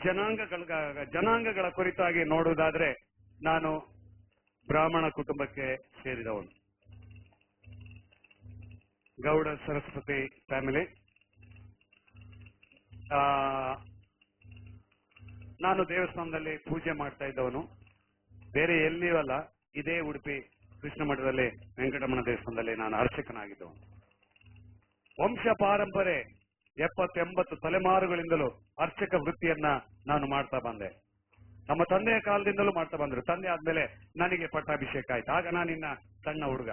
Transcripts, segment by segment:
ಜನಾಂಗಗಳ ಕುರಿತಾಗಿ ನೋಡುವುದಾದ್ರೆ ನಾನು ಬ್ರಾಹ್ಮಣ ಕುಟುಂಬಕ್ಕೆ ಸೇರಿದವನು. ಗೌಡ ಸರಸ್ವತಿ ಫ್ಯಾಮಿಲಿ. ನಾನು ದೇವಸ್ಥಾನದಲ್ಲಿ ಪೂಜೆ ಮಾಡ್ತಾ ಇದ್ದವನು. ಬೇರೆ ಎಲ್ಲಿಯೂ ಅಲ್ಲ, ಇದೇ ಉಡುಪಿ ಕೃಷ್ಣ ಮಠದಲ್ಲಿ ವೆಂಕಟರಮಣ ದೇವಸ್ಥಾನದಲ್ಲಿ ನಾನು ಅರ್ಚಕನಾಗಿದ್ದವನು. ವಂಶ ಪಾರಂಪರೆ 70-80 ತಲೆಮಾರುಗಳಿಂದಲೂ ಅರ್ಚಕ ವೃತ್ತಿಯನ್ನ ನಾನು ಮಾಡ್ತಾ ಬಂದೆ. ನಮ್ಮ ತಂದೆಯ ಕಾಲದಿಂದಲೂ ಮಾಡ್ತಾ ಬಂದ್ರು. ತಂದೆ ಆದ್ಮೇಲೆ ನನಗೆ ಪಟ್ಟಾಭಿಷೇಕ ಆಯ್ತು. ಆಗ ನಾನಿನ್ನ ಸಣ್ಣ ಹುಡುಗ.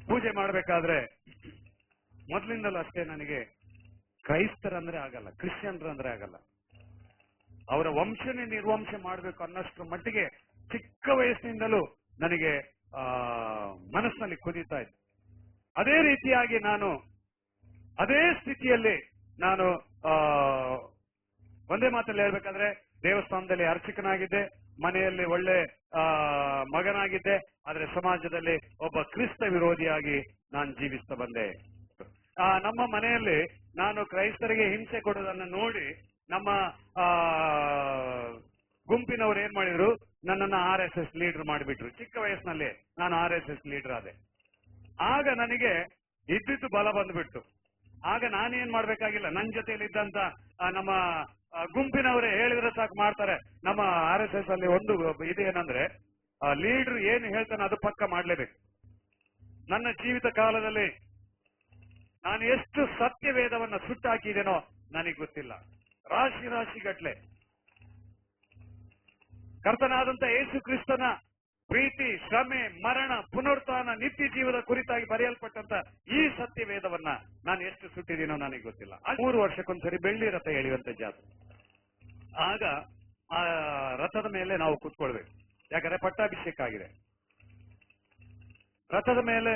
ಪೂಜೆ ಮಾಡ್ಬೇಕಾದ್ರೆ ಮೊದಲಿಂದಲೂ ಅಷ್ಟೇ ನನಗೆ ಕ್ರೈಸ್ತರಂದ್ರೆ ಆಗಲ್ಲ, ಕ್ರಿಶ್ಚಿಯನ್ರಂದ್ರೆ ಆಗಲ್ಲ. ಅವರ ವಂಶನೇ ನಿರ್ವಂಶ ಮಾಡಬೇಕು ಅನ್ನೋಷ್ಟರ ಮಟ್ಟಿಗೆ ಚಿಕ್ಕ ವಯಸ್ಸಿನಿಂದಲೂ ನನಗೆ ಮನಸ್ಸಿನಲ್ಲಿ ಕುದೀತಾ ಇತ್ತು. ಅದೇ ರೀತಿಯಾಗಿ ನಾನು ಅದೇ ಸ್ಥಿತಿಯಲ್ಲಿ ನಾನು ಒಂದೇ ಮಾತಲ್ಲಿ ಹೇಳ್ಬೇಕಾದ್ರೆ ದೇವಸ್ಥಾನದಲ್ಲಿ ಅರ್ಚಕನಾಗಿದ್ದೆ, ಮನೆಯಲ್ಲಿ ಒಳ್ಳೆ ಮಗನಾಗಿದ್ದೆ, ಆದ್ರೆ ಸಮಾಜದಲ್ಲಿ ಒಬ್ಬ ಕ್ರಿಸ್ತ ವಿರೋಧಿಯಾಗಿ ನಾನು ಜೀವಿಸ್ತಾ ಬಂದೆ. ನಮ್ಮ ಮನೆಯಲ್ಲಿ ನಾನು ಕ್ರೈಸ್ತರಿಗೆ ಹಿಂಸೆ ಕೊಡೋದನ್ನು ನೋಡಿ ನಮ್ಮ ಗುಂಪಿನವರು ಏನ್ ಮಾಡಿದ್ರು, ನನ್ನನ್ನು RSS ಲೀಡರ್ ಮಾಡಿಬಿಟ್ರು. ಚಿಕ್ಕ ವಯಸ್ಸಿನಲ್ಲಿ ನಾನು RSS ಲೀಡರ್ ಆದೆ. ಆಗ ನನಗೆ ಇದ್ದಿದ್ದು ಬಲ ಬಂದ್ಬಿಟ್ಟು. ಆಗ ನಾನೇನ್ ಮಾಡ್ಬೇಕಾಗಿಲ್ಲ, ನನ್ನ ಜೊತೆಯಲ್ಲಿ ಇದ್ದಂತ ನಮ್ಮ ಗುಂಪಿನವರೇ ಹೇಳಿದ್ರೆ ಸಾಕು ಮಾಡ್ತಾರೆ. ನಮ್ಮ RSS ಅಲ್ಲಿ ಒಂದು ಇದೇನಂದ್ರೆ ಲೀಡರ್ ಏನು ಹೇಳ್ತಾನೆ ಅದು ಪಕ್ಕ ಮಾಡ್ಲೇಬೇಕು. ನನ್ನ ಜೀವಿತ ಕಾಲದಲ್ಲಿ ನಾನು ಎಷ್ಟು ಸತ್ಯವೇದವನ್ನ ಸುಟ್ಟಾಕಿದ್ದೇನೋ ನನಗೆ ಗೊತ್ತಿಲ್ಲ. ರಾಶಿ ರಾಶಿ ಗಟ್ಲೆ ಕರ್ತನಾದಂತ ಯೇಸು ಕ್ರಿಸ್ತನ ಪ್ರೀತಿ, ಶ್ರಮೆ, ಮರಣ, ಪುನರುತ್ಥಾನ, ನಿತ್ಯ ಜೀವದ ಕುರಿತಾಗಿ ಬರೆಯಲ್ಪಟ್ಟಂತ ಈ ಸತ್ಯವೇದವನ್ನ ನಾನು ಎಷ್ಟು ಸುಟ್ಟಿದ್ದೀನೋ ನನಗೆ ಗೊತ್ತಿಲ್ಲ. 3 ವರ್ಷಕ್ಕೊಂದ್ಸರಿ ಬೆಳ್ಳಿ ರಥ ಎಳೆಯುವಂತ ಜಾತ್ರೆ. ಆಗ ಆ ರಥದ ಮೇಲೆ ನಾವು ಕೂತ್ಕೊಳ್ಬೇಕು, ಯಾಕಂದ್ರೆ ಪಟ್ಟಾಭಿಷೇಕ ಆಗಿದೆ. ರಥದ ಮೇಲೆ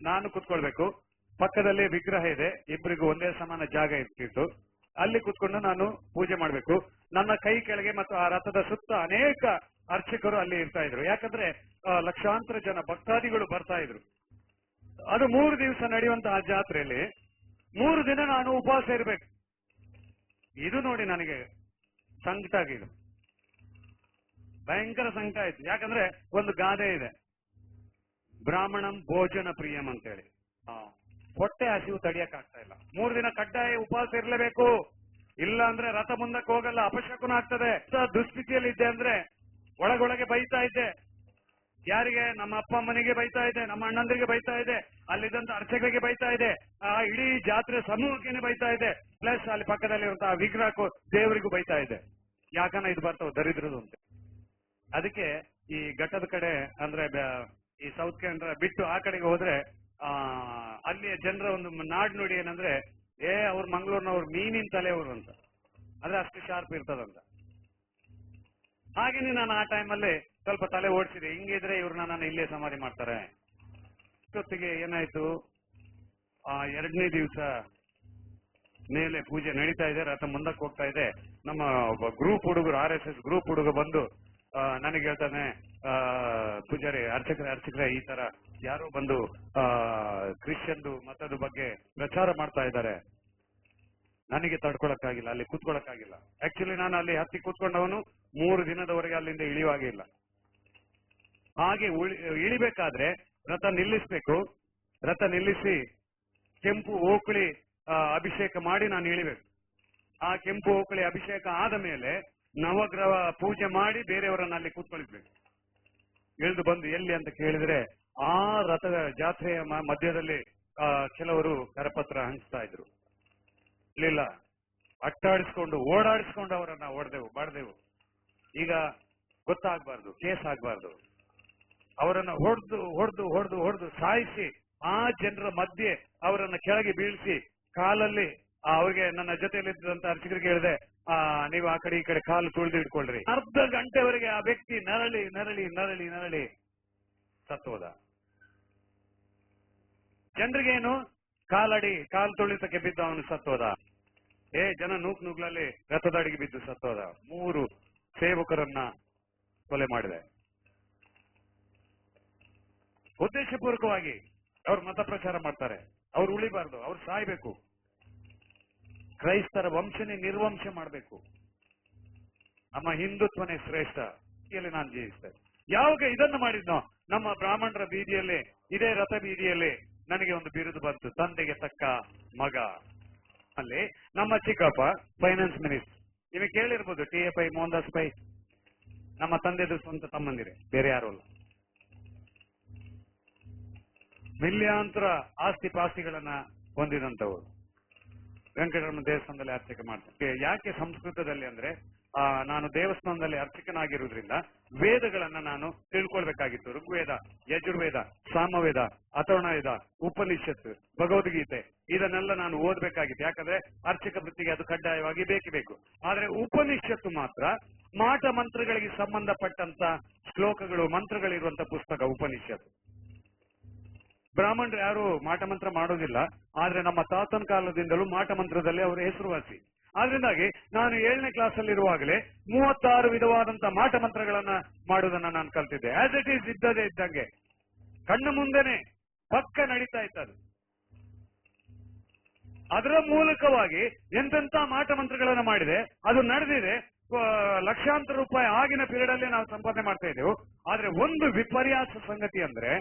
ನಾನು ಕೂತ್ಕೊಳ್ಬೇಕು. ಪಕ್ಕದಲ್ಲಿ ವಿಗ್ರಹ ಇದೆ, ಇಬ್ಬರಿಗೂ ಒಂದೇ ಸಮಾನ ಜಾಗ ಇರ್ತಿತ್ತು. ಅಲ್ಲಿ ಕೂತ್ಕೊಂಡು ನಾನು ಪೂಜೆ ಮಾಡಬೇಕು. ನನ್ನ ಕೈ ಕೆಳಗೆ ಮತ್ತು ಆ ರಥದ ಸುತ್ತ ಅನೇಕ ಅರ್ಚಕರು ಅಲ್ಲಿ ಇರ್ತಾ ಇದ್ರು. ಯಾಕಂದ್ರೆ ಲಕ್ಷಾಂತರ ಜನ ಭಕ್ತಾದಿಗಳು ಬರ್ತಾ ಇದ್ರು. ಅದು 3 ದಿವಸ ನಡೆಯುವಂತಹ ಜಾತ್ರೆಯಲ್ಲಿ 3 ದಿನ ನಾನು ಉಪವಾಸ ಇರ್ಬೇಕು. ಇದು ನೋಡಿ ನನಗೆ ಸಂಕಟ ಆಗಿದೆ, ಭಯಂಕರ ಸಂಕಟ ಆಯ್ತು. ಯಾಕಂದ್ರೆ ಒಂದು ಗಾದೆ ಇದೆ, ಬ್ರಾಹ್ಮಣಂ ಭೋಜನ ಪ್ರಿಯಂ ಅಂತೇಳಿ. ಹೊಟ್ಟೆ ಹಸಿವು ತಡಿಯಕ್ ಆಗ್ತಾ ಇಲ್ಲ. 3 ದಿನ ಕಡ್ಡಾಯ ಉಪವಾಸ ಇರ್ಲೇಬೇಕು, ಇಲ್ಲ ಅಂದ್ರೆ ರಥ ಮುಂದಕ್ಕೆ ಹೋಗಲ್ಲ, ಅಪಶಕುನ ಆಗ್ತದೆ. ದುಸ್ಥಿತಿಯಲ್ಲಿ ಇದ್ದೆ ಅಂದ್ರೆ ಒಳಗೊಳಗೆ ಬೈತಾ ಇದ್ದೆ. ಯಾರಿಗೆ? ನಮ್ಮ ಅಪ್ಪ ಅಮ್ಮನಿಗೆ ಬೈತಾ ಇದೆ, ನಮ್ಮ ಅಣ್ಣಂದಿರಿಗೆ ಬೈತಾ ಇದೆ, ಅಲ್ಲಿದ್ದಂತ ಅರ್ಚಕರಿಗೆ ಬೈತಾ ಇದೆ, ಆ ಇಡೀ ಜಾತ್ರೆ ಸಮೂಹಕ್ಕೆ ಬೈತಾ ಇದೆ, ಪ್ಲಸ್ ಅಲ್ಲಿ ಪಕ್ಕದಲ್ಲಿರುವಂತಹ ವಿಗ್ರಹಕ್ಕೂ ದೇವರಿಗೂ ಬೈತಾ ಇದೆ. ಯಾಕಂದ್ರೆ ಇದು ಬರ್ತಾವ ದರಿದ್ರದು ಅಂತ. ಅದಕ್ಕೆ ಈ ಘಟ್ಟದ ಕಡೆ ಅಂದ್ರೆ ಈ ಸೌತ್ ಕೇಂದ್ರ ಬಿಟ್ಟು ಆ ಕಡೆಗೆ ಹೋದ್ರೆ ಅಲ್ಲಿಯ ಜನರ ಒಂದು ನಾಡ್ ನುಡಿ ಏನಂದ್ರೆ, ಅವ್ರ ಮಂಗಳೂರಿನವ್ರು ಮೀನಿನ ತಲೆಯವರು ಅಂತ, ಅಂದ್ರೆ ಅಷ್ಟು ಶಾರ್ಪ್ ಇರ್ತದಂತ. ಹಾಗೇನೆ ನಾನು ಆ ಟೈಮಲ್ಲಿ ಸ್ವಲ್ಪ ತಲೆ ಓಡಿಸಿದೆ, ಹಿಂಗಿದ್ರೆ ಇವ್ರನ್ನ ನಾನು ಇಲ್ಲೇ ಸಮಾಧಿ ಮಾಡ್ತಾರೆ. ಇಷ್ಟೊತ್ತಿಗೆ ಏನಾಯ್ತು, 2ನೇ ದಿವಸ ಮೇಲೆ ಪೂಜೆ ನಡೀತಾ ಇದೆ, ರಥ ಮುಂದಕ್ಕೆ ಹೋಗ್ತಾ ಇದೆ. ನಮ್ಮ ಒಬ್ಬ ಗ್ರೂಪ್ ಹುಡುಗರು, RSS ಗ್ರೂಪ್ ಹುಡುಗ ಬಂದು ನನಗೆ ಹೇಳ್ತಾನೆ, ಪೂಜಾರಿ ಅರ್ಚಕರೇ ಈ ತರ ಯಾರೋ ಬಂದು ಕ್ರಿಶ್ಚಿಯನ್ದು ಮತದ ಬಗ್ಗೆ ಪ್ರಚಾರ ಮಾಡ್ತಾ ಇದ್ದಾರೆ. ನನಗೆ ತಡ್ಕೊಳಕ್ಕಾಗಿಲ್ಲ, ಅಲ್ಲಿ ಕೂತ್ಕೊಳಕ್ಕಾಗಿಲ್ಲ. ಆಕ್ಚುಲಿ ನಾನು ಅಲ್ಲಿ ಹತ್ತಿ ಕೂತ್ಕೊಂಡವನು 3 ದಿನದವರೆಗೆ ಅಲ್ಲಿಂದ ಇಳಿವಾಗಿಲ್ಲ. ಹಾಗೆ ಇಳಿಬೇಕಾದ್ರೆ ರಥ ನಿಲ್ಲಿಸ್ಬೇಕು. ರಥ ನಿಲ್ಲಿಸಿ ಕೆಂಪು ಓಕಳಿ ಅಭಿಷೇಕ ಮಾಡಿ ನಾನು ಇಳಿಬೇಕು. ಆ ಕೆಂಪು ಓಕಳಿ ಅಭಿಷೇಕ ಆದ ಮೇಲೆ ನವಗ್ರಹ ಪೂಜೆ ಮಾಡಿ ಬೇರೆಯವರನ್ನ ಅಲ್ಲಿ ಕೂತ್ಕೊಳ್ಬೇಕು. ಇಳಿದು ಬಂದು ಎಲ್ಲಿ ಅಂತ ಕೇಳಿದ್ರೆ, ಆ ರಥದ ಜಾತ್ರೆಯ ಮಧ್ಯದಲ್ಲಿ ಕೆಲವರು ಕರಪತ್ರ ಹಂಚ್ತಾ ಇದ್ರು. ಇಲ್ಲ, ಅಟ್ಟಾಡಿಸ್ಕೊಂಡು ಓಡಾಡಿಸ್ಕೊಂಡು ಅವರನ್ನ ಬಾಡ್ದೆವು. ಈಗ ಗೊತ್ತಾಗಬಾರ್ದು, ಕೇಸ್ ಆಗಬಾರ್ದು. ಅವರನ್ನ ಹೊಡೆದು ಸಾಯಿಸಿ ಆ ಜನರ ಮಧ್ಯೆ ಅವರನ್ನ ಕೆಳಗೆ ಬೀಳಿಸಿ ಕಾಲಲ್ಲಿ ಅವ್ರಿಗೆ ನನ್ನ ಜೊತೆಯಲ್ಲಿದ್ದಂತ ಅರ್ಚಕರಿಗೆ ಹೇಳಿದೆ, ನೀವು ಆ ಕಡೆ ಈ ಕಡೆ ಕಾಲು ತುಳಿದು ಇಟ್ಕೊಳ್ರಿ. ಅರ್ಧ ಗಂಟೆವರೆಗೆ ಆ ವ್ಯಕ್ತಿ ನರಳಿ ಸತ್ತು ಹೋದ. ಜನರಿಗೇನು, ಕಾಲು ತುಳಿತಕ್ಕೆ ಬಿದ್ದು ಅವನು ಸತ್ತೋದ. ಜನ ನೂಗ್ಲಲ್ಲಿ ರಥದಡಿಗೆ ಬಿದ್ದು ಸತ್ತೋದ. 3 ಸೇವಕರನ್ನ ಕೊಲೆ ಮಾಡಿದೆ. ಉದ್ದೇಶಪೂರ್ವಕವಾಗಿ ಅವ್ರು ಮತ ಪ್ರಚಾರ ಮಾಡ್ತಾರೆ. ಅವ್ರು ಉಳಿಬಾರ್ದು, ಅವ್ರು ಸಾಯ್ಬೇಕು. ಕ್ರೈಸ್ತರ ವಂಶನೇ ನಿರ್ವಂಶ ಮಾಡಬೇಕು. ನಮ್ಮ ಹಿಂದುತ್ವನೇ ಶ್ರೇಷ್ಠ ಇಲ್ಲಿ ನಾನು ಜೀವಿಸ್ತೇನೆ. ಯಾವಾಗ ಇದನ್ನು ಮಾಡಿದ್ನೋ ನಮ್ಮ ಬ್ರಾಹ್ಮಣರ ಬೀದಿಯಲ್ಲಿ, ಇದೇ ರಥ ಬೀದಿಯಲ್ಲಿ ನನಗೆ ಒಂದು ಬಿರುದು ಬಂತು, ತಂದೆಗೆ ತಕ್ಕ ಮಗ. ಅಲ್ಲಿ ನಮ್ಮ ಚಿಕ್ಕಪ್ಪ ಫೈನಾನ್ಸ್ ಮಿನಿಸ್ಟರ್, ನಿಮಗೆ ಕೇಳಿರ್ಬೋದು TFI ಮೋಹನ್ದಾಸ್ ಪೈ. ನಮ್ಮ ತಂದೆದು ಸ್ವಂತ ತಮ್ಮಂದಿರೆ, ಬೇರೆ ಯಾರು ಅಲ್ಲ. ಮಿಲಿಯಾಂತರ ಆಸ್ತಿ ಪಾಸ್ತಿಗಳನ್ನ ಹೊಂದಿದಂತವರು. ವೆಂಕಟರಮಣ ದೇವಸ್ಥಾನದಲ್ಲಿ ಅರ್ಚಕ ಮಾಡ್ತಾರೆ. ಯಾಕೆ ಸಂಸ್ಕೃತದಲ್ಲಿ ಅಂದ್ರೆ ನಾನು ದೇವಸ್ಥಾನದಲ್ಲಿ ಅರ್ಚಕನಾಗಿರುವುದರಿಂದ ವೇದಗಳನ್ನ ನಾನು ತಿಳ್ಕೊಳ್ಬೇಕಾಗಿತ್ತು. ಋಗ್ವೇದ, ಯಜುರ್ವೇದ, ಸಾಮವೇದ, ಅಥರ್ವಣ ವೇದ, ಉಪನಿಷತ್ತು, ಭಗವದ್ಗೀತೆ ಇದನ್ನೆಲ್ಲ ನಾನು ಓದಬೇಕಾಗಿತ್ತು. ಯಾಕಂದ್ರೆ ಅರ್ಚಕ ವೃತ್ತಿಗೆ ಅದು ಕಡ್ಡಾಯವಾಗಿ ಬೇಕು. ಆದ್ರೆ ಉಪನಿಷತ್ತು ಮಾತ್ರ ಮಾಟ ಮಂತ್ರಗಳಿಗೆ ಸಂಬಂಧಪಟ್ಟಂತ ಶ್ಲೋಕಗಳು, ಮಂತ್ರಗಳಿರುವಂತ ಪುಸ್ತಕ ಉಪನಿಷತ್ತು. ಬ್ರಾಹ್ಮಣರು ಯಾರು ಮಾಟ ಮಂತ್ರ ಮಾಡೋದಿಲ್ಲ, ಆದ್ರೆ ನಮ್ಮ ತಾತನ ಕಾಲದಿಂದಲೂ ಮಾಟ ಮಂತ್ರದಲ್ಲಿ ಅವರ ಹೆಸರುವಾಸಿ. ಆದ್ರಿಂದಾಗಿ ನಾನು 7ನೇ ಕ್ಲಾಸ್ ಅಲ್ಲಿ ಇರುವಾಗಲೇ 36 ವಿಧವಾದಂತ ಮಾಟ ಮಂತ್ರಗಳನ್ನ ಮಾಡುವುದನ್ನ ನಾನು ಕಲ್ತಿದ್ದೆ. ಆಸ್ ಇಟ್ ಈಸ್ ಇದ್ದದೇ ಇದ್ದಂಗೆ ಕಣ್ಣು ಮುಂದೆನೆ ಪಕ್ಕ ನಡೀತಾ ಇತ್ತು. ಅದರ ಮೂಲಕವಾಗಿ ಎಂತೆಂತ ಮಾಟ ಮಂತ್ರಗಳನ್ನ ಮಾಡಿದೆ, ಅದು ನಡೆದಿದೆ. ಲಕ್ಷಾಂತರ ರೂಪಾಯಿ ಆಗಿನ ಪೀರಿಯಡ್ ಅಲ್ಲಿ ನಾವು ಸಂಪಾದನೆ ಮಾಡ್ತಾ ಇದ್ದೆವು. ಆದ್ರೆ ಒಂದು ವಿಪರ್ಯಾಸ ಸಂಗತಿ ಅಂದ್ರೆ,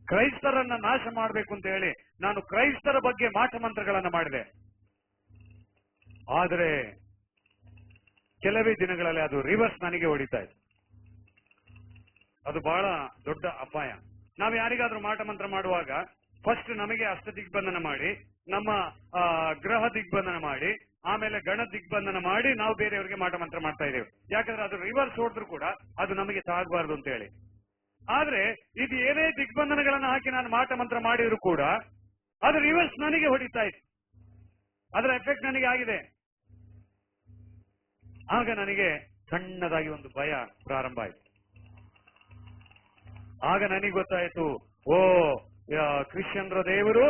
ಕ್ರೈಸ್ತರನ್ನ ನಾಶ ಮಾಡಬೇಕು ಅಂತ ಹೇಳಿ ನಾನು ಕ್ರೈಸ್ತರ ಬಗ್ಗೆ ಮಾಟ ಮಂತ್ರಗಳನ್ನ ಮಾಡಿದೆ. ಆದರೆ ಕೆಲವೇ ದಿನಗಳಲ್ಲಿ ಅದು ರಿವರ್ಸ್ ನನಗೆ ಹೊಡಿತಾ ಇತ್ತು. ಅದು ಬಹಳ ದೊಡ್ಡ ಅಪಾಯ. ನಾವು ಯಾರಿಗಾದ್ರೂ ಮಾಟ ಮಂತ್ರ ಮಾಡುವಾಗ ಫಸ್ಟ್ ನಮಗೆ ಅಷ್ಟ ದಿಗ್ಬಂಧನ ಮಾಡಿ, ನಮ್ಮ ಗ್ರಹ ದಿಗ್ಬಂಧನ ಮಾಡಿ, ಆಮೇಲೆ ಗಣ ದಿಗ್ಬಂಧನ ಮಾಡಿ ನಾವು ಬೇರೆಯವರಿಗೆ ಮಾಟ ಮಂತ್ರ ಮಾಡ್ತಾ ಇದ್ದೇವೆ. ಯಾಕಂದ್ರೆ ಅದು ರಿವರ್ಸ್ ಹೊಡೆದ್ರು ಕೂಡ ಅದು ನಮಗೆ ತಾಗಬಾರ್ದು ಅಂತ ಹೇಳಿ. ಆದ್ರೆ ಇದು ಏನೇ ದಿಗ್ಬಂಧನಗಳನ್ನ ಹಾಕಿ ನಾನು ಮಾಟ ಮಂತ್ರ ಮಾಡಿದ್ರು ಕೂಡ ಅದು ರಿವರ್ಸ್ ನನಗೆ ಹೊಡಿತಾ ಇತ್ತು. ಅದರ ಎಫೆಕ್ಟ್ ನನಗೆ ಆಗಿದೆ. ಆಗ ನನಗೆ ಸಣ್ಣದಾಗಿ ಒಂದು ಭಯ ಪ್ರಾರಂಭ ಆಯಿತು. ಆಗ ನನಗೆ ಗೊತ್ತಾಯಿತು, ಓ ಕ್ರಿಶ್ಚಿಯನ್ರ ದೇವರು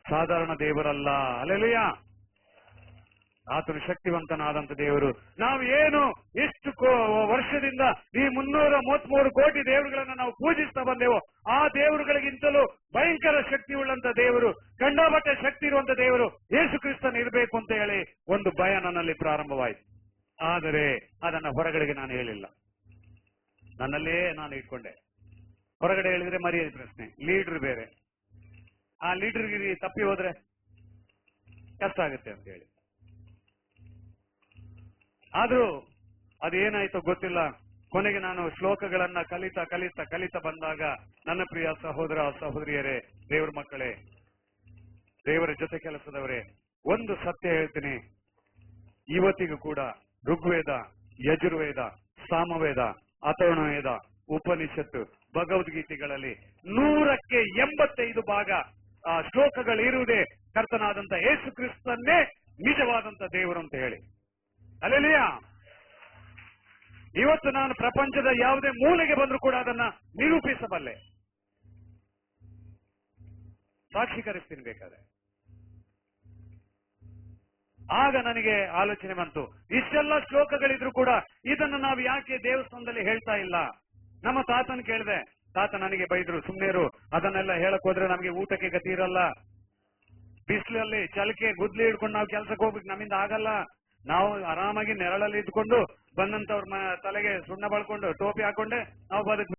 ಸಾಧಾರಣ ದೇವರಲ್ಲ. ಅಲ್ಲೆಲೂಯಾ, ಆತನು ಶಕ್ತಿವಂತನಾದಂತ ದೇವರು. ನಾವು ಏನು ಎಷ್ಟು ವರ್ಷದಿಂದ ಈ 333 ಕೋಟಿ ದೇವರುಗಳನ್ನ ನಾವು ಪೂಜಿಸ್ತಾ ಬಂದೆವೋ ಆ ದೇವರುಗಳಿಗಿಂತಲೂ ಭಯಂಕರ ಶಕ್ತಿ ಉಳ್ಳಂತ ದೇವರು, ಕಂಡಾಪಟ್ಟೆ ಶಕ್ತಿ ಇರುವಂತ ದೇವರು ಯೇಸು ಕ್ರಿಸ್ತನ್ ಇರಬೇಕು ಅಂತ ಹೇಳಿ ಒಂದು ಭಯ ನನ್ನಲ್ಲಿ ಪ್ರಾರಂಭವಾಯಿತು. ಆದರೆ ಅದನ್ನ ಹೊರಗಡೆಗೆ ನಾನು ಹೇಳಿಲ್ಲ, ನನ್ನಲ್ಲೇ ನಾನು ಇಟ್ಕೊಂಡೆ. ಹೊರಗಡೆ ಹೇಳಿದ್ರೆ ಮರ್ಯಾದೆ ಪ್ರಶ್ನೆ, ಲೀಡರ್ ಬೇರೆ, ಆ ಲೀಡರ್ಗೆ ತಪ್ಪಿ ಹೋದ್ರೆ ಕಷ್ಟ ಆಗುತ್ತೆ ಅಂತ ಹೇಳಿ. ಆದ್ರೂ ಅದೇನಾಯ್ತೋ ಗೊತ್ತಿಲ್ಲ. ಕೊನೆಗೆ ನಾನು ಶ್ಲೋಕಗಳನ್ನ ಕಲಿತಾ ಕಲಿತಾ ಕಲಿತಾ ಬಂದಾಗ, ನನ್ನ ಪ್ರಿಯ ಸಹೋದರ ಸಹೋದರಿಯರೇ, ದೇವರ ಮಕ್ಕಳೇ, ದೇವರ ಜೊತೆ ಕೆಲಸದವರೇ, ಒಂದು ಸತ್ಯ ಹೇಳ್ತೀನಿ. ಇವತ್ತಿಗೂ ಕೂಡ ಋಗ್ವೇದ, ಯಜುರ್ವೇದ, ಸಾಮವೇದ, ಅಥರ್ವಣ ವೇದ, ಉಪನಿಷತ್ತು, ಭಗವದ್ಗೀತೆಗಳಲ್ಲಿ 100ಕ್ಕೆ 85 ಭಾಗ ಶ್ಲೋಕಗಳು ಇರುವುದೇ ಕರ್ತನಾದಂತ ಯೇಸು ಕ್ರಿಸ್ತನ್ನೇ ನಿಜವಾದಂತ ದೇವರು ಅಂತ ಹೇಳಿ. ಅಲ್ಲೆಲೂಯಾ. ಇವತ್ತು ನಾನು ಪ್ರಪಂಚದ ಯಾವುದೇ ಮೂಲೆಗೆ ಬಂದರೂ ಕೂಡ ಅದನ್ನ ನಿರೂಪಿಸಬಲ್ಲೆ, ಸಾಕ್ಷೀಕರಿಸ್ತೀನಿ ಬೇಕಾದ್ರೆ. ಆಗ ನನಗೆ ಆಲೋಚನೆ ಬಂತು, ಇಷ್ಟೆಲ್ಲ ಶ್ಲೋಕಗಳಿದ್ರು ಕೂಡ ಇದನ್ನು ನಾವು ಯಾಕೆ ದೇವಸ್ಥಾನದಲ್ಲಿ ಹೇಳ್ತಾ ಇಲ್ಲ? ನಮ್ಮ ತಾತನ್ ಕೇಳಿದೆ, ತಾತ ನನಗೆ ಬೈದ್ರು, ಸುಮ್ಮನೆರು, ಅದನ್ನೆಲ್ಲ ಹೇಳಕ್ ಹೋದ್ರೆ ನಮಗೆ ಊಟಕ್ಕೆ ಗತಿ ಇರಲ್ಲ, ಬಿಸಿಲಲ್ಲಿ ಚಲಕೆ ಗುದ್ಲಿ ಹಿಡ್ಕೊಂಡು ನಾವು ಕೆಲ್ಸಕ್ಕೆ ಹೋಗ್ಬೇಕು, ನಮ್ಮಿಂದ ಆಗಲ್ಲ. ನಾವು ಆರಾಮಾಗಿ ನೆರಳಲ್ಲಿ ಇದ್ಕೊಂಡು ಬಂದಂತವ್ರ ತಲೆಗೆ ಸುಣ್ಣ ಬಳ್ಕೊಂಡು ಟೋಪಿ ಹಾಕೊಂಡೆ ನಾವು ಬದುಕ್